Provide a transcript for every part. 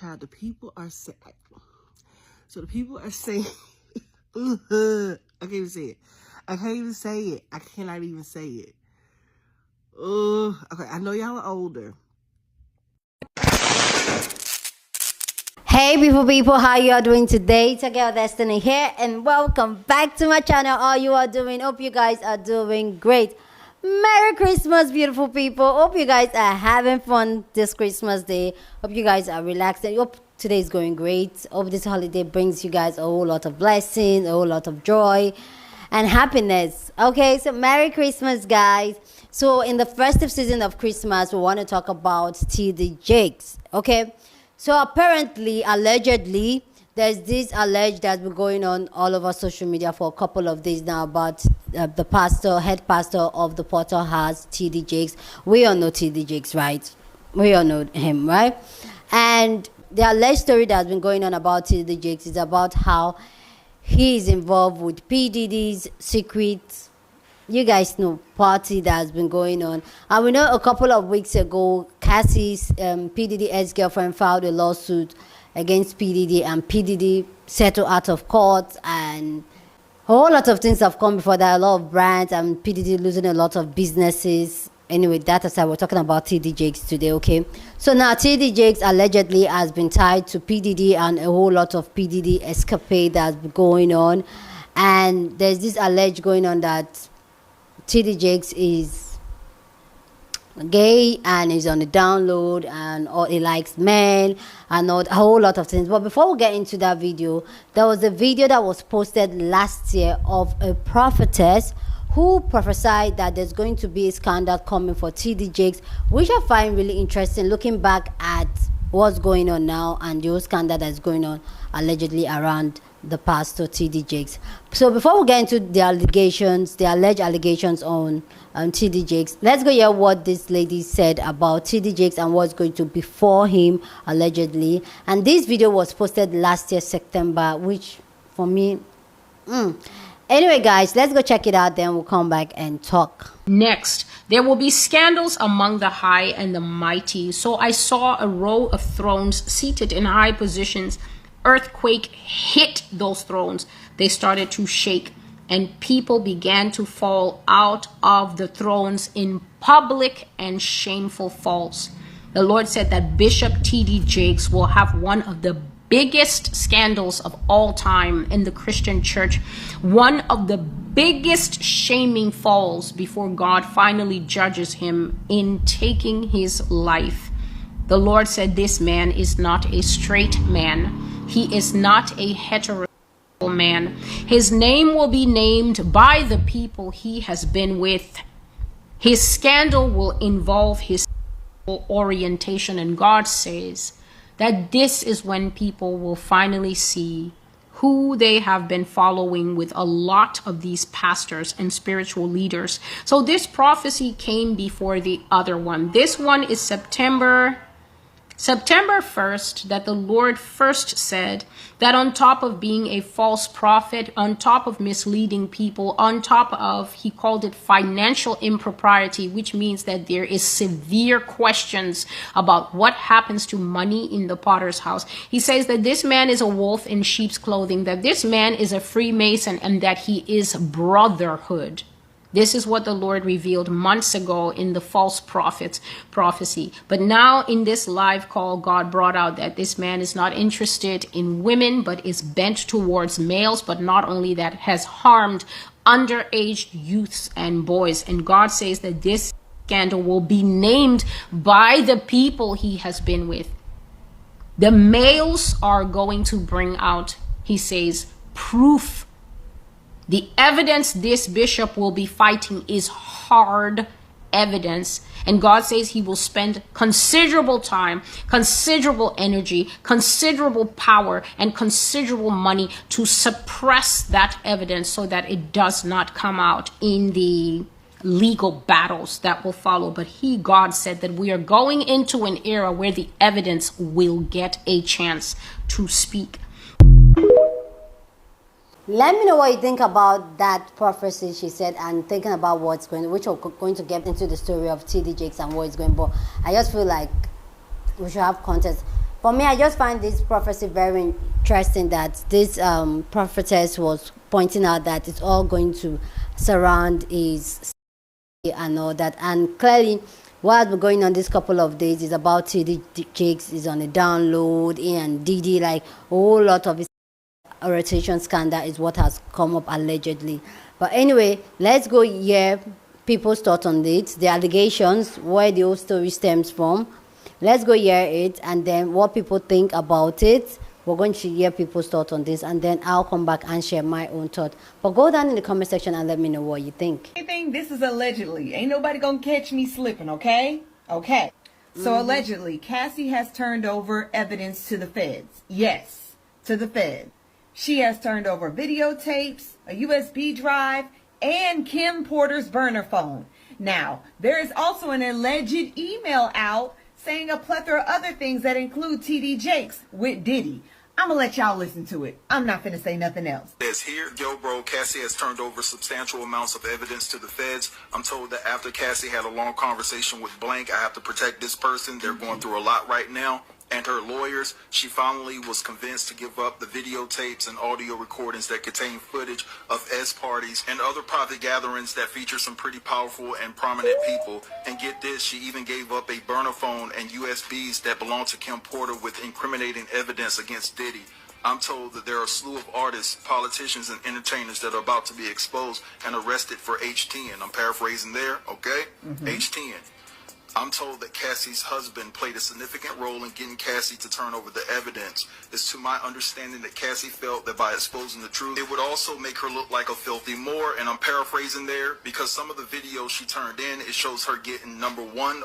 Child, the people are saying, so the people are saying, I can't even say it. I can't even say it. I cannot even say it. Okay, I know y'all are older. Hey beautiful people, how you are doing today? It's your girl Destiny here and welcome back to my channel. How you are doing? Hope you guys are doing great. Merry Christmas, beautiful people. Hope you guys are having fun this Christmas day. Hope you guys are relaxing. Hope today is going great. Hope this holiday brings you guys a whole lot of blessings, a whole lot of joy and happiness. Okay, so Merry Christmas, guys. So in the festive season of Christmas, we want to talk about TD Jakes. Okay, so apparently, allegedly, there's this alleged that's been going on all over social media for a couple of days now about the head pastor of the Porterhouse, TD Jakes. We all know TD Jakes, right? We all know him, right? And the alleged story that's been going on about TD Jakes is about how he is involved with P. Diddy's secret, you guys know, party that's been going on. And we know a couple of weeks ago, Cassie's P. Diddy ex-girlfriend filed a lawsuit against P. Diddy, and P. Diddy settled out of court, and a whole lot of things have come before that, a lot of brands, and P. Diddy losing a lot of businesses. Anyway, that aside, we're talking about TD Jakes today, okay? So now TD Jakes allegedly has been tied to P. Diddy and a whole lot of P. Diddy escapade that's been going on. And there's this alleged going on that TD Jakes is gay and is on the download and or he likes men and a whole lot of things. But before we get into that video, there was a video that was posted last year of a prophetess who prophesied that there's going to be a scandal coming for TD Jakes, which I find really interesting looking back at what's going on now and the whole scandal that's going on allegedly around the pastor TD Jakes. So before we get into the allegations, the alleged allegations on TD Jakes, let's go hear what this lady said about TD Jakes and what's going to befall him allegedly. And this video was posted last year September, which for me anyway guys, let's go check it out, then we'll come back and talk. Next, there will be scandals among the high and the mighty. So I saw a row of thrones seated in high positions. Earthquake hit those thrones. They started to shake, and people began to fall out of the thrones in public and shameful falls. The Lord said that Bishop TD Jakes will have one of the biggest scandals of all time in the Christian church, one of the biggest shaming falls before God finally judges him in taking his life. The Lord said this man is not a straight man. He is not a heterosexual man. His name will be named by the people he has been with. His scandal will involve his sexual orientation, and God says that this is when people will finally see who they have been following with a lot of these pastors and spiritual leaders. So this prophecy came before the other one. This one is September 1st, that the Lord first said that on top of being a false prophet, on top of misleading people, on top of, he called it financial impropriety, which means that there is severe questions about what happens to money in the potter's house. He says that this man is a wolf in sheep's clothing, that this man is a Freemason, and that he is brotherhood. This is what the Lord revealed months ago in the false prophet's prophecy. But now in this live call, God brought out that this man is not interested in women, but is bent towards males. But not only that, has harmed underage youths and boys. And God says that this scandal will be named by the people he has been with. The males are going to bring out, he says, proof. The evidence this bishop will be fighting is hard evidence. And God says he will spend considerable time, considerable energy, considerable power, and considerable money to suppress that evidence so that it does not come out in the legal battles that will follow. But God said that we are going into an era where the evidence will get a chance to speak. Let me know what you think about that prophecy she said, and thinking about what's going, which we're going to get into the story of TD Jakes and what is going on. I just feel like we should have context. For me, I just find this prophecy very interesting, that this prophetess was pointing out that it's all going to surround his and all that. And clearly, what has been going on this couple of days is about TD Jakes is on a download, and Diddy, like a whole lot of his rotation scandal is what has come up allegedly. But anyway, let's go hear people's thoughts on it, the allegations, where the whole story stems from. Let's go hear it, and then what people think about it. We're going to hear people's thoughts on this, and then I'll come back and share my own thought. But go down in the comment section and let me know what you think. This is allegedly. Ain't nobody gonna catch me slipping, okay? Okay. So allegedly, Cassie has turned over evidence to the feds. Yes, to the feds. She has turned over videotapes, a USB drive, and Kim Porter's burner phone. Now, there is also an alleged email out saying a plethora of other things that include TD Jakes with Diddy. I'm gonna let y'all listen to it. I'm not finna say nothing else. Says here, yo bro, Cassie has turned over substantial amounts of evidence to the feds. I'm told that after Cassie had a long conversation with blank, I have to protect this person. They're going through a lot right now. And her lawyers, she finally was convinced to give up the videotapes and audio recordings that contain footage of S parties and other private gatherings that feature some pretty powerful and prominent people. And get this, she even gave up a burner phone and USBs that belong to Kim Porter with incriminating evidence against Diddy. I'm told that there are a slew of artists, politicians, and entertainers that are about to be exposed and arrested for H10. I'm paraphrasing there, okay? H10. I'm told that Cassie's husband played a significant role in getting Cassie to turn over the evidence. It's to my understanding that Cassie felt that by exposing the truth, it would also make her look like a filthy Moor, and I'm paraphrasing there, because some of the videos she turned in, it shows her getting number one,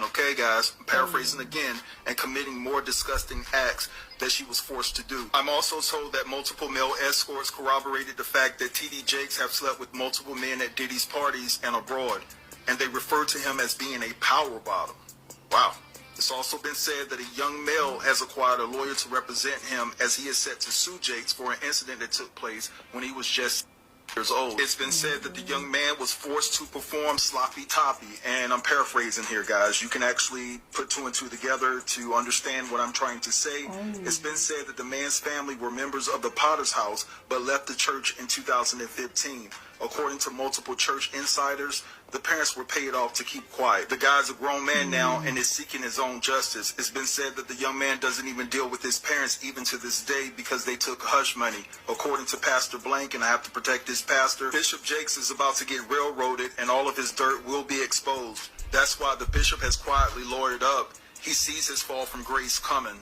okay guys, I'm paraphrasing again, and committing more disgusting acts that she was forced to do. I'm also told that multiple male escorts corroborated the fact that TD Jakes have slept with multiple men at Diddy's parties and abroad, and they refer to him as being a power bottom. Wow. It's also been said that a young male has acquired a lawyer to represent him, as he is set to sue Jakes for an incident that took place when he was just years old. It's been said that the young man was forced to perform sloppy toppy, and I'm paraphrasing here, guys. You can actually put two and two together to understand what I'm trying to say. It's been said that the man's family were members of the Potter's house, but left the church in 2015. According to multiple church insiders, the parents were paid off to keep quiet. The guy's a grown man now and is seeking his own justice. It's been said that the young man doesn't even deal with his parents even to this day because they took hush money. According to Pastor Blank, and I have to protect this pastor, Bishop Jakes is about to get railroaded and all of his dirt will be exposed. That's why the bishop has quietly lawyered up. He sees his fall from grace coming.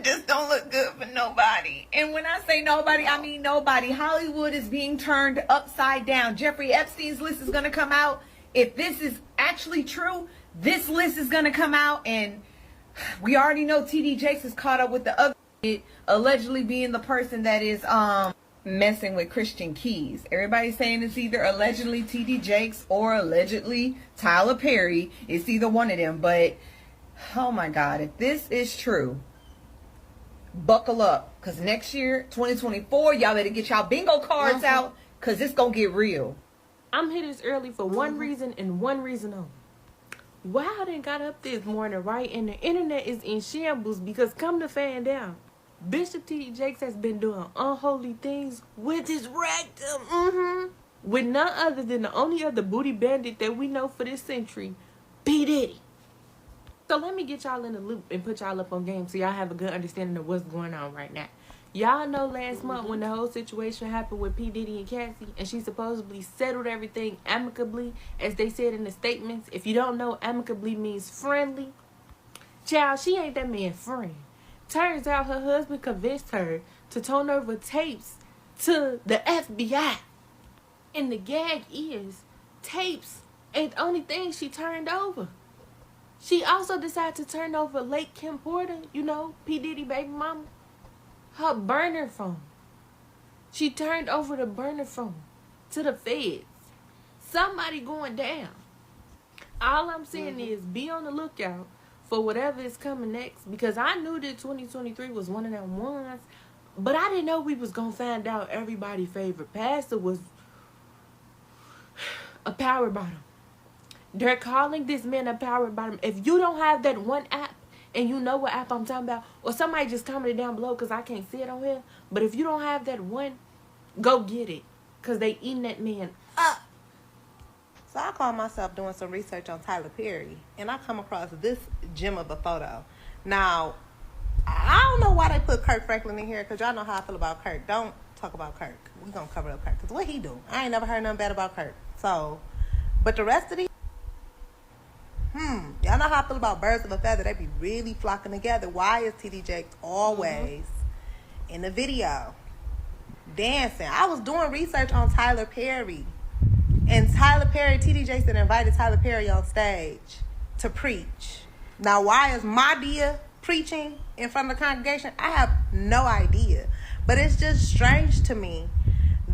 Just don't look good for nobody. And when I say nobody, I mean nobody. Hollywood is being turned upside down. Jeffrey Epstein's list is going to come out. If this is actually true, this list is going to come out. And we already know TD Jakes is caught up with the other kid, allegedly being the person that is messing with Christian Keys. Everybody's saying it's either allegedly TD Jakes or allegedly Tyler Perry. It's either one of them. But, oh my God, if this is true, buckle up, because next year, 2024, y'all better get y'all bingo cards out, because it's going to get real. I'm here this early for one reason and one reason only. Why I done got up this morning, right? And the internet is in shambles, because come to find out, Bishop T.D. Jakes has been doing unholy things with his rectum. With none other than the only other booty bandit that we know for this century, P. Diddy. So let me get y'all in the loop and put y'all up on game so y'all have a good understanding of what's going on right now. Y'all know last month when the whole situation happened with P. Diddy and Cassie, and she supposedly settled everything amicably, as they said in the statements. If you don't know, amicably means friendly. Child, she ain't that man's friend. Turns out her husband convinced her to turn over tapes to the FBI. And the gag is, tapes ain't the only thing she turned over. She also decided to turn over late Kim Porter, you know, P. Diddy baby mama, her burner phone. She turned over the burner phone to the feds. Somebody going down. All I'm saying is be on the lookout for whatever is coming next, because I knew that 2023 was one of them ones, but I didn't know we was going to find out everybody's favorite pastor was a power bottom. They're calling this man a power bottom. If you don't have that one app, and you know what app I'm talking about, or somebody just comment it down below because I can't see it on here. But if you don't have that one, go get it, because they eating that man up. So I call myself doing some research on Tyler Perry, and I come across this gem of a photo. Now, I don't know why they put Kirk Franklin in here, because y'all know how I feel about Kirk. Don't talk about Kirk. We're going to cover up Kirk, because what he do? I ain't never heard nothing bad about Kirk. So, but the rest of these, y'all know how I feel about birds of a feather. They be really flocking together. Why is TD Jakes always in the video dancing? I was doing research on Tyler Perry. And Tyler Perry, TD Jakes invited Tyler Perry on stage to preach. Now, why is Madia preaching in front of the congregation? I have no idea. But it's just strange to me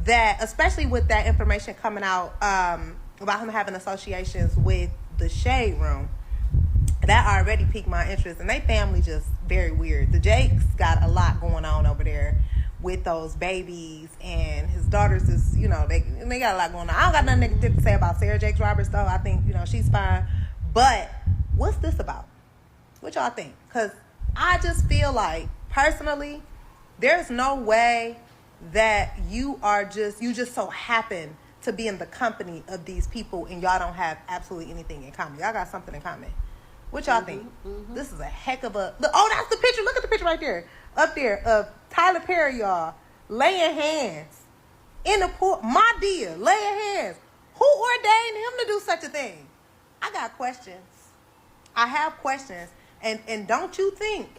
that, especially with that information coming out about him having associations with the Shade Room, that already piqued my interest. And they family just very weird. The Jakes got a lot going on over there with those babies, and his daughters is, you know, they got a lot going on. I don't got nothing negative to say about Sarah Jakes Roberts, though. I think, you know, she's fine. But what's this about? What y'all think? Because I just feel like, personally, there's no way that you just so happen to be in the company of these people and y'all don't have absolutely anything in common. Y'all got something in common. What y'all think? This is a heck of a... Look, oh, that's the picture. Look at the picture right there. Up there of Tyler Perry, y'all, laying hands in the pool. Madia laying hands. Who ordained him to do such a thing? I got questions. I have questions. And don't you think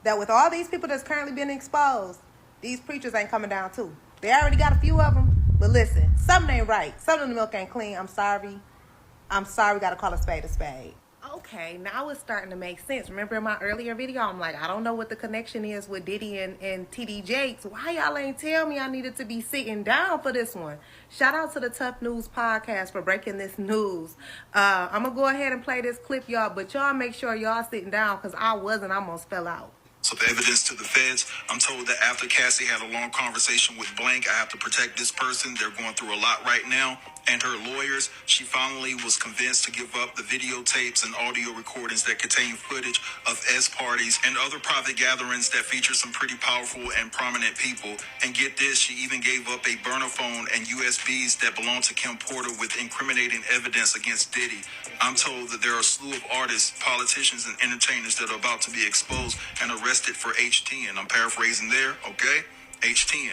that with all these people that's currently being exposed, these preachers ain't coming down too? They already got a few of them. But listen, something ain't right. Something in the milk ain't clean. I'm sorry. We got to call a spade a spade. Okay, now it's starting to make sense. Remember in my earlier video, I'm like, I don't know what the connection is with Diddy and TD Jakes. Why y'all ain't tell me I needed to be sitting down for this one? Shout out to the Tough News Podcast for breaking this news. I'm going to go ahead and play this clip, y'all, but y'all make sure y'all sitting down, because I wasn't. I almost fell out. Of evidence to the feds. I'm told that after Cassie had a long conversation with Blank, I have to protect this person. They're going through a lot right now. And her lawyers, she finally was convinced to give up the videotapes and audio recordings that contain footage of S parties and other private gatherings that feature some pretty powerful and prominent people. And get this, she even gave up a burner phone and USBs that belong to Kim Porter with incriminating evidence against Diddy. I'm told that there are a slew of artists, politicians, and entertainers that are about to be exposed and arrested for H10. I'm paraphrasing there, okay? H10.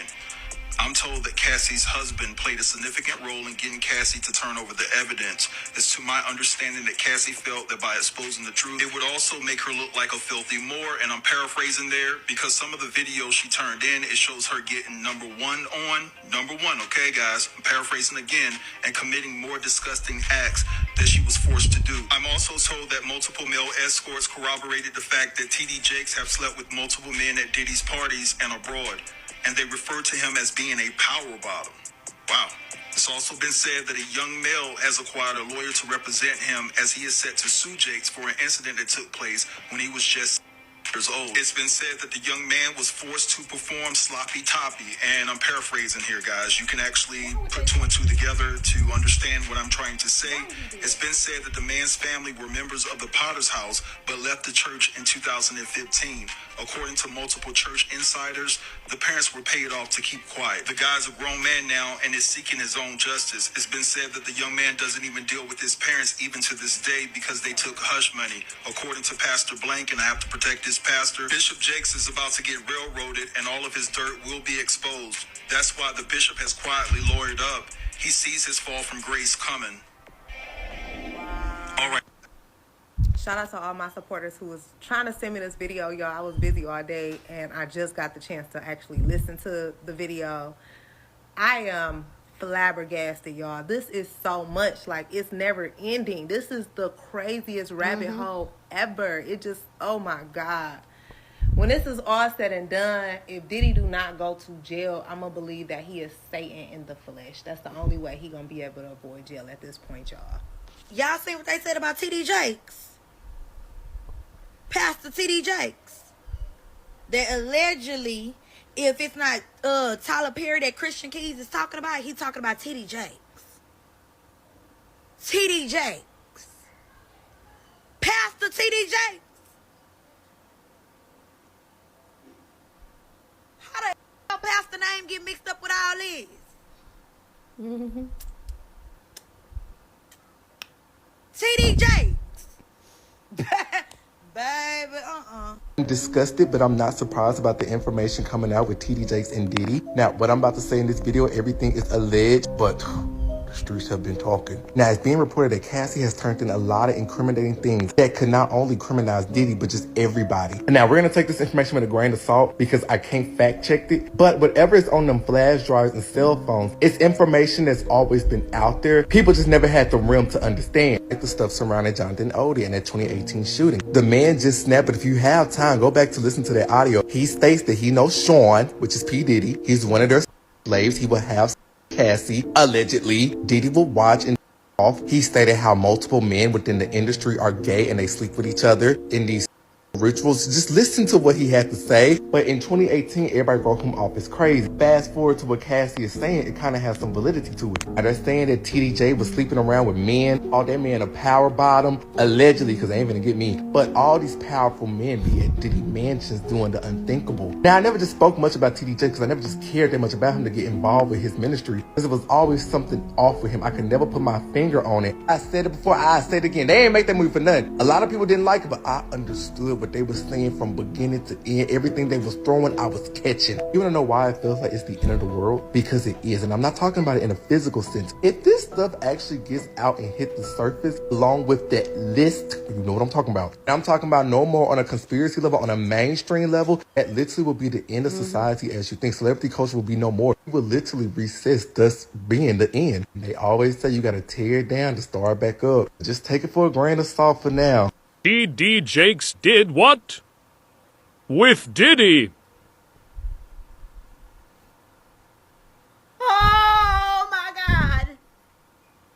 I'm told that Cassie's husband played a significant role in getting Cassie to turn over the evidence. It's to my understanding that Cassie felt that by exposing the truth, it would also make her look like a filthy Moor, and I'm paraphrasing there because some of the videos she turned in, it shows her getting number one, okay guys, I'm paraphrasing again, and committing more disgusting acts that she was forced to do. I'm also told that multiple male escorts corroborated the fact that TD Jakes have slept with multiple men at Diddy's parties and abroad, and they refer to him as being a power bottom. Wow. It's also been said that a young male has acquired a lawyer to represent him as he is set to sue Jakes for an incident that took place when he was just years old. It's been said that the young man was forced to perform sloppy toppy, and I'm paraphrasing here, guys. You can actually put two and two together to understand what I'm trying to say. It's been said that the man's family were members of the Potter's House, but left the church in 2015. According to multiple church insiders, the parents were paid off to keep quiet. The guy's a grown man now and is seeking his own justice. It's been said that the young man doesn't even deal with his parents even to this day because they took hush money. According to Pastor Blank, and I have to protect this pastor, Bishop Jakes is about to get railroaded and all of his dirt will be exposed. That's why the bishop has quietly lawyered up. He sees his fall from grace coming. All right. Shout out to all my supporters who was trying to send me this video, y'all. I was busy all day, and I just got the chance to actually listen to the video. I am flabbergasted, y'all. This is so much. Like, it's never ending. This is the craziest rabbit hole ever. It just, oh my God. When this is all said and done, if Diddy do not go to jail, I'm going to believe that he is Satan in the flesh. That's the only way he going to be able to avoid jail at this point, y'all. Y'all see what they said about TD Jakes? Pastor TD Jakes. That allegedly, if it's not Tyler Perry that Christian Keys is talking about, he's talking about TD Jakes. TD Jakes. Pastor TDJ? How the hell pastor name get mixed up with all this? TDJ. Baby, I'm disgusted, but I'm not surprised about the information coming out with TD Jakes and Diddy. Now, what I'm about to say in this video, everything is alleged, but the streets have been talking. Now, it's being reported that Cassie has turned in a lot of incriminating things that could not only criminalize Diddy, but just everybody. Now, we're going to take this information with a grain of salt because I can't fact check it, but whatever is on them flash drives and cell phones, it's information that's always been out there. People just never had the realm to understand. Like the stuff surrounding Jonathan Odie and that 2018 shooting. The man just snapped, but if you have time, go back to listen to that audio. He states that he knows Sean, which is P. Diddy. He's one of their slaves. He will have Cassie, allegedly. Diddy will watch and off. He stated how multiple men within the industry are gay and they sleep with each other in these rituals. Just listen to what he had to say. But in 2018, everybody wrote him off as crazy. Fast forward to what Cassie is saying, it kind of has some validity to it. They're saying that TDJ was sleeping around with men. All that men a power bottom, allegedly, because they ain't gonna get me. But all these powerful men be at Diddy mansions doing the unthinkable. Now, I never just spoke much about TDJ because I never just cared that much about him to get involved with his ministry. Because it was always something off with him. I could never put my finger on it. I said it before, I said it again. They ain't make that movie for nothing. A lot of people didn't like it, but I understood what they were saying from beginning to end. Everything they was throwing, I was catching. You wanna know why it feels like it's the end of the world? Because it is. And I'm not talking about it in a physical sense. If this stuff actually gets out and hit the surface along with that list, you know what I'm talking about. And I'm talking about no more on a conspiracy level, on a mainstream level. That literally will be the end of society as you think. Celebrity culture will be no more. It will literally recess, thus being the end. And they always say you gotta tear it down to start back up. Just take it for a grain of salt for now. TD Jakes did what? With Diddy. Oh my God.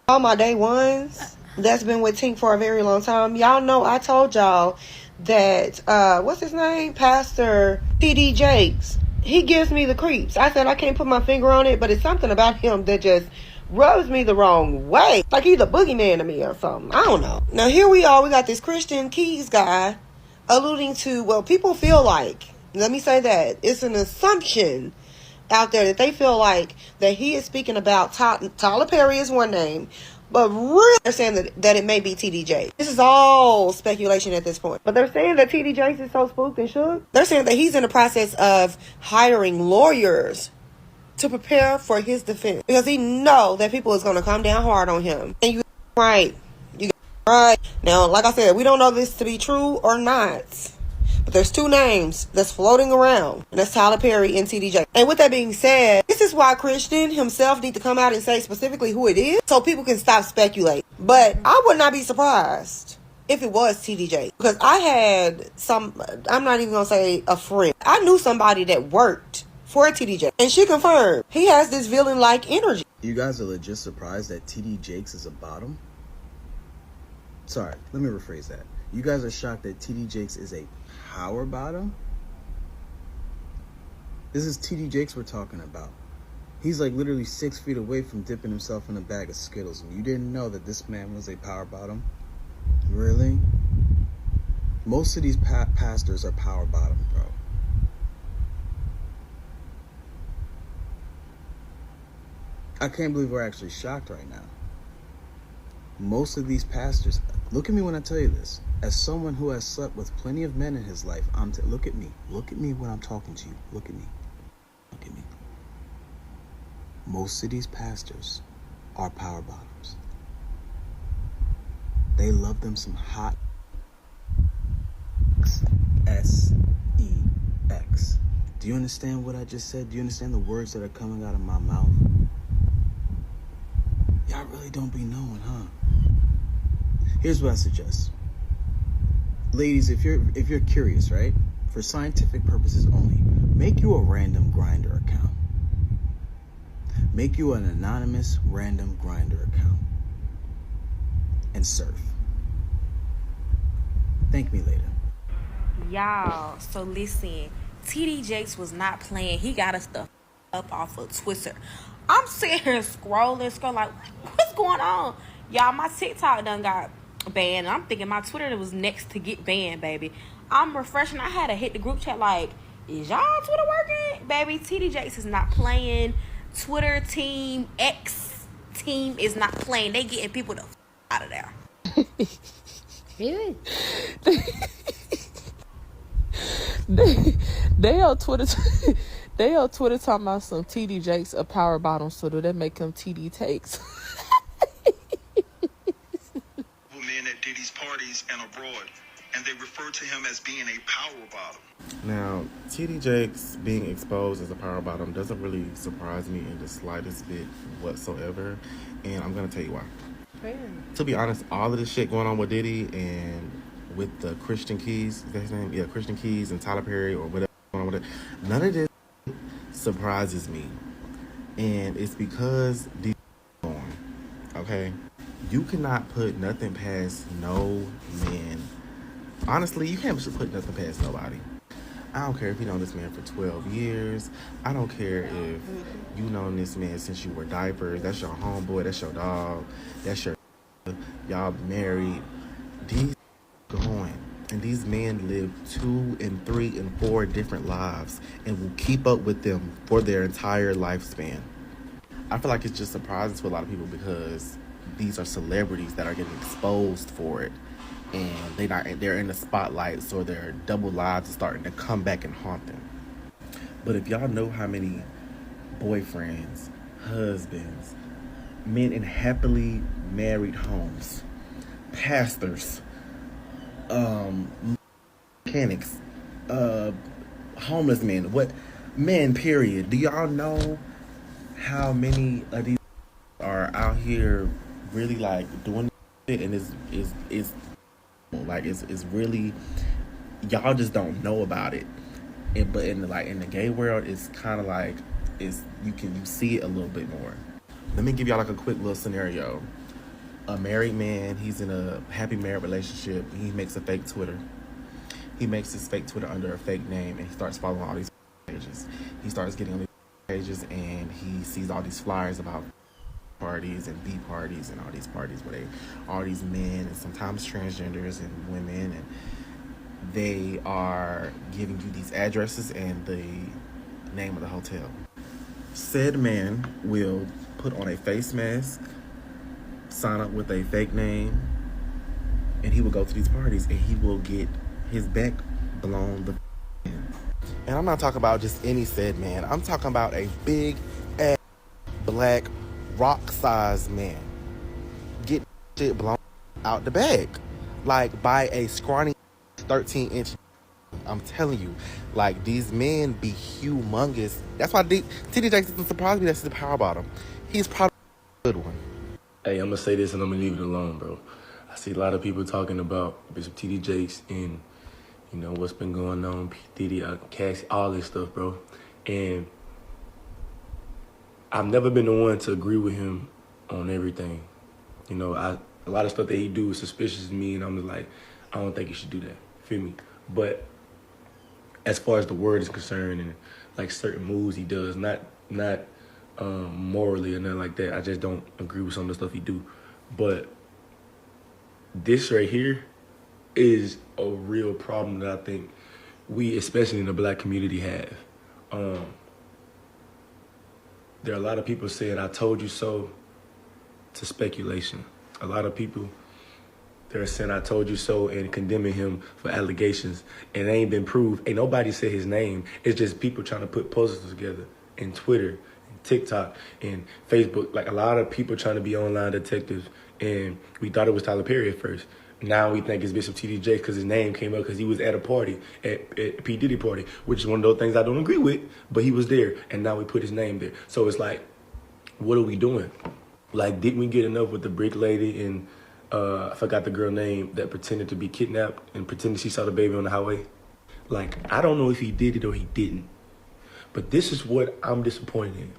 All my day ones that's been with Tink for a very long time. Y'all know I told y'all that what's his name? Pastor TD Jakes. He gives me the creeps. I said I can't put my finger on it, but it's something about him that just rubs me the wrong way. Like he's a boogeyman to me or something. I don't know. Now here we are. We got this Christian Keys guy alluding to, well, people feel like, let me say that, it's an assumption out there that they feel like that he is speaking about Tyler Perry is one name, but really they're saying that it may be TDJ. This is all speculation at this point. But they're saying that TDJ is so spooked and shook. They're saying that he's in the process of hiring lawyers to prepare for his defense because he know that people is going to come down hard on him. And you right. Right. Now, like I said, we don't know this to be true or not. But there's two names that's floating around. And that's Tyler Perry and TDJ. And with that being said, this is why Christian himself need to come out and say specifically who it is so people can stop speculating. But I would not be surprised if it was TDJ. Because I had I'm not even going to say a friend. I knew somebody that worked for TDJ. And she confirmed he has this villain-like energy. You guys are legit surprised that TD Jakes is a bottom? Sorry, let me rephrase that. You guys are shocked that TD Jakes is a power bottom? This is TD Jakes we're talking about. He's like literally 6 feet away from dipping himself in a bag of Skittles, and you didn't know that this man was a power bottom? Really? Most of these pastors are power bottom, bro. I can't believe we're actually shocked right now. Most of these pastors, look at me when I tell you this. As someone who has slept with plenty of men in his life, look at me. Look at me when I'm talking to you. Look at me. Look at me. Most of these pastors are power bottoms. They love them some hot S-E-X. Do you understand what I just said? Do you understand the words that are coming out of my mouth? Y'all really don't be knowing, huh? Here's what I suggest. Ladies, if you're curious, right? For scientific purposes only, make you a random Grindr account. Make you an anonymous random Grindr account. And surf. Thank me later. Y'all, so listen, TD Jakes was not playing. He got us the up off of Twitter. I'm sitting here scrolling like, what's going on? Y'all, my TikTok done got banned. And I'm thinking my Twitter was next to get banned, baby. I'm refreshing. I had to hit the group chat like, is y'all Twitter working? Baby, TD Jakes is not playing. Twitter team, X team is not playing. They getting people the out of there. Really? They on Twitter. They on Twitter talking about some TD Jakes a power bottom, so do that make him TD Takes? Men at Diddy's parties and abroad, and they refer to him as being a power bottom. Now, TD Jakes being exposed as a power bottom doesn't really surprise me in the slightest bit whatsoever, and I'm gonna tell you why. To be honest, all of this shit going on with Diddy and with the Christian Keys, is that his name? Yeah, Christian Keys and Tyler Perry or whatever going on with it, none of this surprises me, and it's because these on. Okay, you cannot put nothing past no man. Honestly, you can't put nothing past nobody. I don't care if you know this man for 12 years. I don't care if you known this man since you were diapers. That's your homeboy. That's your dog. That's your y'all married. These going. And these men live 2 and 3 and 4 different lives and will keep up with them for their entire lifespan. I feel like it's just surprising to a lot of people because these are celebrities that are getting exposed for it. And they're in the spotlight, so their double lives are starting to come back and haunt them. But if y'all know how many boyfriends, husbands, men in happily married homes, pastors, mechanics, homeless men, period. Do y'all know how many of these are out here really like doing shit and is like it's really, y'all just don't know about it. But in the gay world, it's kind of like you see it a little bit more. Let me give y'all like a quick little scenario. A married man, he's in a happy married relationship. He makes a fake Twitter. He makes his fake Twitter under a fake name, and he starts following all these pages. He starts getting on these pages, and he sees all these flyers about parties and B parties and all these parties where all these men and sometimes transgenders and women, and they are giving you these addresses and the name of the hotel. Said man will put on a face mask, sign up with a fake name, and he will go to these parties and he will get his back blown the in. And I'm not talking about just any said man. I'm talking about a big ass black rock-sized man get shit blown out the bag, like by a scrawny 13-inch. I'm telling you, like, these men be humongous. That's why TD Jakes doesn't surprise me. That's the power bottom. He's probably a good one. Hey, I'm gonna say this and I'm gonna leave it alone, bro. I see a lot of people talking about Bishop TD Jakes and, you know, what's been going on, P. Diddy, Cassie, all this stuff, bro. And I've never been the one to agree with him on everything. You know, a lot of stuff that he do is suspicious to me, and I'm just like, I don't think he should do that. Feel me? But as far as the word is concerned, and like certain moves he does, not morally or nothing like that, I just don't agree with some of the stuff he do. But this right here is a real problem that I think we, especially in the black community, have. There are a lot of people saying, I told you so, to speculation. A lot of people, they're saying, I told you so, and condemning him for allegations. And it ain't been proved. Ain't nobody said his name. It's just people trying to put posters together in Twitter, and TikTok, and Facebook. Like, a lot of people trying to be online detectives. And we thought it was Tyler Perry at first. Now we think it's Bishop TD Jakes because his name came up because he was at a party, at P. Diddy party, which is one of those things I don't agree with, but he was there, and now we put his name there. So it's like, what are we doing? Like, didn't we get enough with the brick lady and I forgot the girl name that pretended to be kidnapped and pretended she saw the baby on the highway? Like, I don't know if he did it or he didn't, but this is what I'm disappointed in.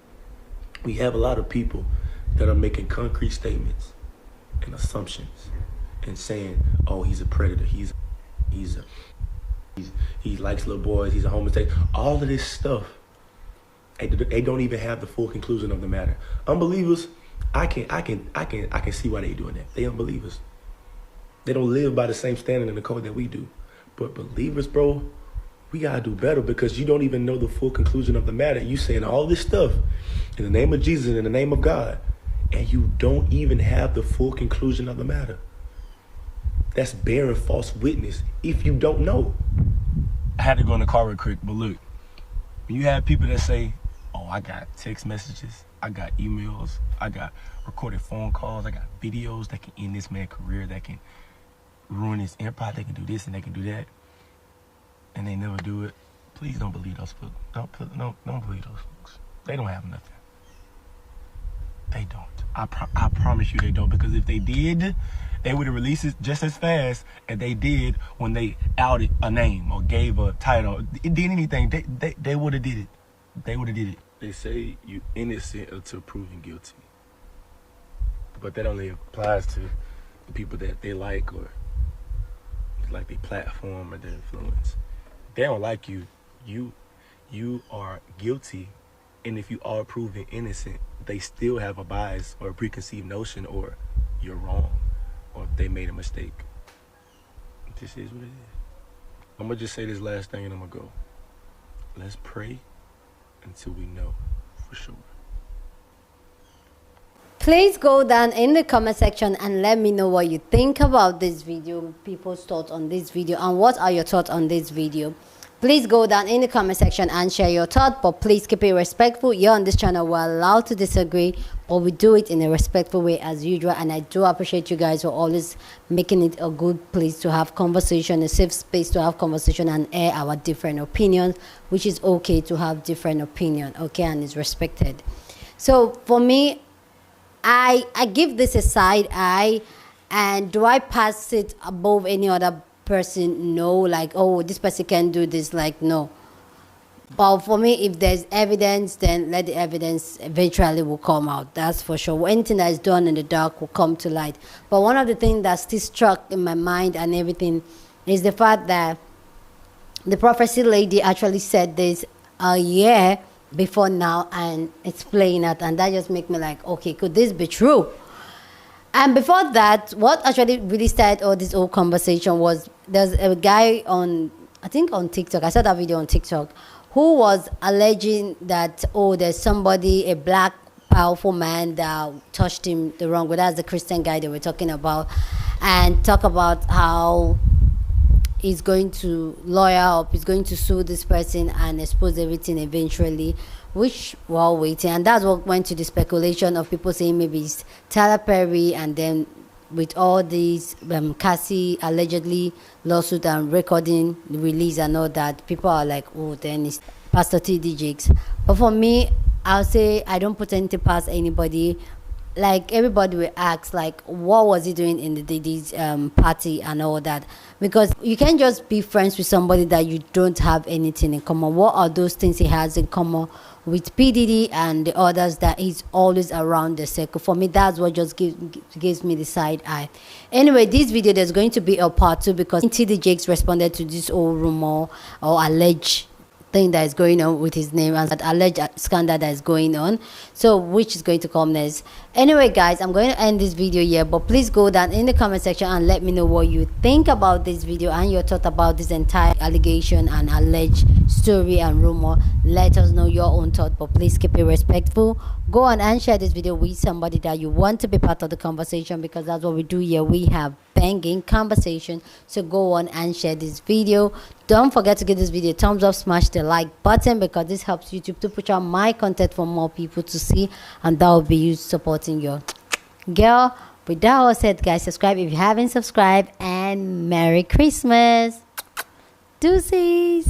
We have a lot of people that are making concrete statements and assumptions and saying, oh, he's a predator, he likes little boys, he's a homosexual, all of this stuff. They don't even have the full conclusion of the matter. Unbelievers, I can see why they doing that. They unbelievers. They don't live by the same standard and the code that we do. But believers, bro, we gotta do better because you don't even know the full conclusion of the matter. You saying all this stuff in the name of Jesus and in the name of God, and you don't even have the full conclusion of the matter. That's bearing false witness if you don't know. I had to go in the car real quick, but look, when you have people that say, oh, I got text messages, I got emails, I got recorded phone calls, I got videos that can end this man's career, that can ruin his empire, they can do this and they can do that, and they never do it. Please don't believe those folks. Don't believe those folks. They don't have nothing. They don't. I promise you they don't, because if they did, they would have released it just as fast as they did when they outed a name or gave a title. It did anything. They would have did it. They would have did it. They say you innocent until proven guilty. But that only applies to the people that they like or like their platform or their influence. They don't like you. You are guilty, and if you are proven innocent, they still have a bias or a preconceived notion, or you're wrong, or they made a mistake. This is what it is. I'm gonna just say this last thing and I'm gonna go. Let's pray until we know for sure. Please go down in the comment section and let me know what you think about this video, people's thoughts on this video, and what are your thoughts on this video. Please go down in the comment section and share your thoughts, but please keep it respectful. Here on this channel, we're allowed to disagree, but we do it in a respectful way as usual. And I do appreciate you guys for always making it a good place to have conversation, a safe space to have conversation and air our different opinions, which is okay to have different opinion, okay, and is respected. So for me, I give this a side eye, and do I pass it above any other person? No. Like, oh, this person can do this, like, no. But for me, if there's evidence, then let the evidence eventually will come out. That's for sure. Anything that is done in the dark will come to light. But one of the things that still struck in my mind and everything is the fact that the prophecy lady actually said this a year before now, and it's playing out, and that just make me like, okay, could this be true? And before that, what actually really started all this whole conversation was there's a guy on, I think on TikTok, I saw that video on TikTok, who was alleging that, oh, there's somebody, a black powerful man that touched him the wrong way. That's the Christian guy they were talking about, and talk about how he's going to lawyer up, he's going to sue this person and expose everything eventually, which we're all waiting. And that's what went to the speculation of people saying maybe it's Tyler Perry, and then with all these Cassie allegedly lawsuit and recording release and all that, people are like, oh, then it's Pastor TD Jakes. But for me, I'll say I don't put anything past anybody. Like, everybody will ask, like, what was he doing in the Diddy's party and all that? Because you can't just be friends with somebody that you don't have anything in common. What are those things he has in common with P. Diddy and the others that he's always around the circle? For me, that's what just gives me the side eye. Anyway, this video, there's going to be a part 2 because TD Jakes responded to this old rumor or alleged thing that is going on with his name and that alleged scandal that is going on, so which is going to come next. Anyway guys, I'm going to end this video here, but please go down in the comment section and let me know what you think about this video and your thought about this entire allegation and alleged story and rumor. Let us know your own thought, but please keep it respectful. Go on and share this video with somebody that you want to be part of the conversation, because that's what we do here. We have banging conversation. So go on and share this video. Don't forget to give this video a thumbs up, smash the like button, because this helps YouTube to push out my content for more people to see, and that will be you supporting your girl. With that all said, guys, subscribe if you haven't subscribed, and Merry Christmas. Deuces.